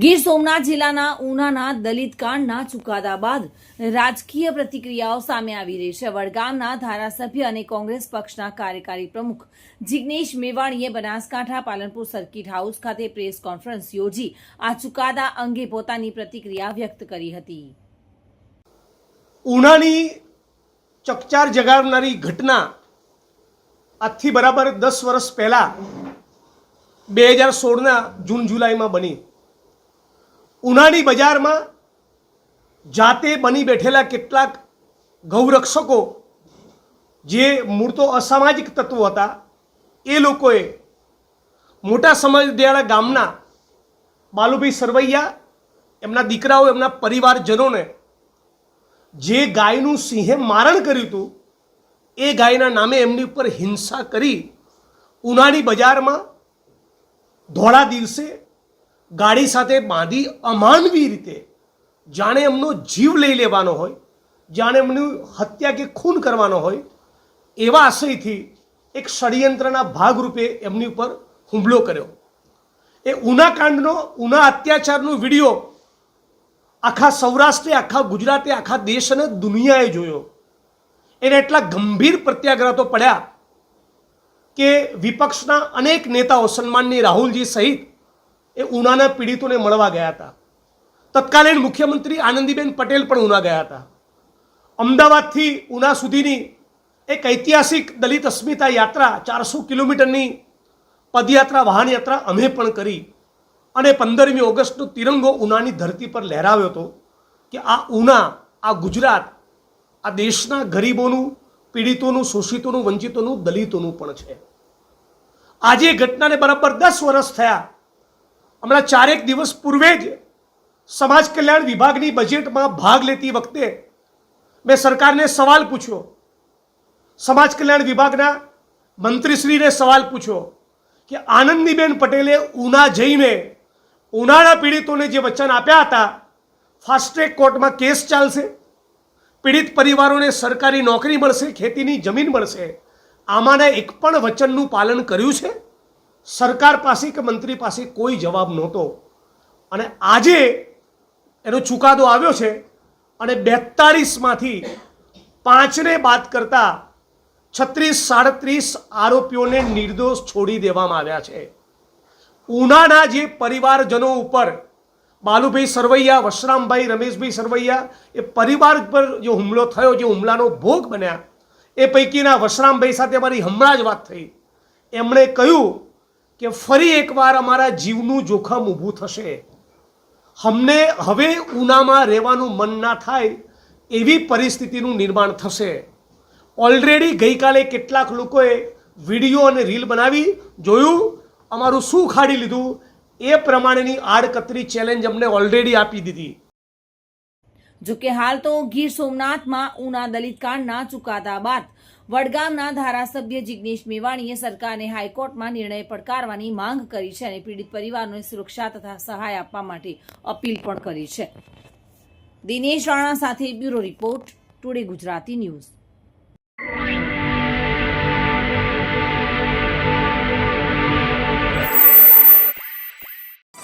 ગીર સોમનાથ જિલ્લાના ઉનાના દલિત કાંડના ચુકાદા બાદ રાજકીય પ્રતિક્રિયાઓ સામે આવી રહી છે. વડગામના ધારાસભ્ય અને કોંગ્રેસ પક્ષના કાર્યકારી પ્રમુખ જિગ્નેશ મેવાણીએ બનાસકાંઠા પાલનપુર સર્કિટ હાઉસ ખાતે પ્રેસ કોન્ફરન્સ યોજી આ ચુકાદા અંગે પોતાની પ્રતિક્રિયા વ્યક્ત કરી હતી. ઉનાની ચકચાર જગાડનારી ઘટના આજથી બરાબર 10 વર્ષ પહેલા 2016ના જૂન જુલાઈમાં બની. ઉનાની બજારમાં જાતે બની બેઠેલા કેટલાક ગૌરક્ષકો જે મૂળ તો અસામાજિક તત્વો હતા એ લોકોએ મોટા સમજવાળા ગામના બાલુભાઈ સરવૈયા, એમના દીકરાઓ, એમના પરિવારજનોને જે ગાયનું સિંહે મારણ કર્યું હતું એ ગાયના નામે એમની ઉપર હિંસા કરી ઉનાની બજારમાં ધોળા દિવસે ગાડી સાથે બાંધી અમાનવી રીતે જાણે એમનો જીવ લઈ લેવાનો હોય, જાણે એમની હત્યા કે ખૂન કરવાનો હોય એવા આશયથી એક ષડયંત્રના ભાગરૂપે એમની ઉપર હુમલો કર્યો. એ ઉના કાંડનો, ઉના અત્યાચારનો વિડીયો આખા સૌરાષ્ટ્રે, આખા ગુજરાતે, આખા દેશ અને દુનિયાએ જોયો. એને એટલા ગંભીર પ્રત્યાઘાતો પડ્યા કે વિપક્ષના અનેક નેતાઓ, સન્માનની રાહુલજી સહિત, એ ઉનાના પીડિતોને મળવા ગયા હતા. તત્કાલીન મુખ્યમંત્રી આનંદીબેન પટેલ પણ ઉના ગયા હતા. અમદાવાદથી ઉના સુધીની એક ઐતિહાસિક દલિત અસ્મિતા યાત્રા, 400 કિલોમીટરની પદયાત્રા, વાહન યાત્રા અમે પણ કરી અને 15મી ઓગસ્ટનો તિરંગો ઉનાની ધરતી પર લહેરાવ્યો હતો કે આ ઉના, આ ગુજરાત, આ દેશના ગરીબોનું, પીડિતોનું, શોષિતોનું, વંચિતોનું, દલિતોનું પણ છે. આજે ઘટનાને બરાબર 10 વર્ષ થયા. હમણાં 4 દિવસ પૂર્વે જ સમાજ કલ્યાણ વિભાગની બજેટમાં ભાગ લેતી વખતે મેં સરકારને સવાલ પૂછ્યો, સમાજ કલ્યાણ વિભાગના મંત્રીશ્રીને સવાલ પૂછ્યો કે આનંદીબેન પટેલે ઉના જઈને ઉનાળા પીડિતોને જે વચન આપ્યા હતા, ફાસ્ટ ટ્રેક કોર્ટમાં કેસ ચાલશે, પીડિત પરિવારોને સરકારી નોકરી મળશે, ખેતીની જમીન મળશે, આમાંના એક પણ વચનનું પાલન કર્યું છે? સરકાર પાસે કે મંત્રી પાસે કોઈ જવાબ નહોતો. અને આજે એનો ચુકાદો આવ્યો છે અને 42માંથી 5ને બાદ કરતા 36-37 આરોપીઓને નિર્દોષ છોડી દેવામાં આવ્યા છે. ઉનાના જે પરિવારજનો ઉપર બાલુભાઈ સરવૈયા, વશરામભાઈ, રમેશભાઈ સરવૈયા, એ પરિવાર પર જે હુમલો થયો, જે હુમલાનો ભોગ બન્યા, એ પૈકીના વશરામભાઈ સાથે મારી હમણાં જ વાત થઈ. એમણે કહ્યું કે ફરી એકવાર અમારા જીવનું જોખમ ઊભું થશે, અમને હવે ઉનામાં રહેવાનું મન ના થાય એવી પરિસ્થિતિનું નિર્માણ થશે. ઓલરેડી ગઈકાલે કેટલાક લોકોએ વિડીયો અને રીલ બનાવી જોયું, અમારું શું ખાડી લીધું એ પ્રમાણેની આડકતરી ચેલેન્જ અમને ઓલરેડી આપી દીધી. જોકે હાલ તો ગીર સોમનાથમાં ઉના દલિત કાંડના ચુકાદા બાદ વડગામના ધારાસભ્ય જિગ્નેશ મેવાણીએ સરકારને હાઈકોર્ટમાં નિર્ણય પડકારવાની માંગ કરી છે અને પીડિત પરિવારોને સુરક્ષા તથા સહાય આપવા માટે અપીલ પણ કરી છે. દિનેશ રાણા સાથે bureau report, today Gujarati news.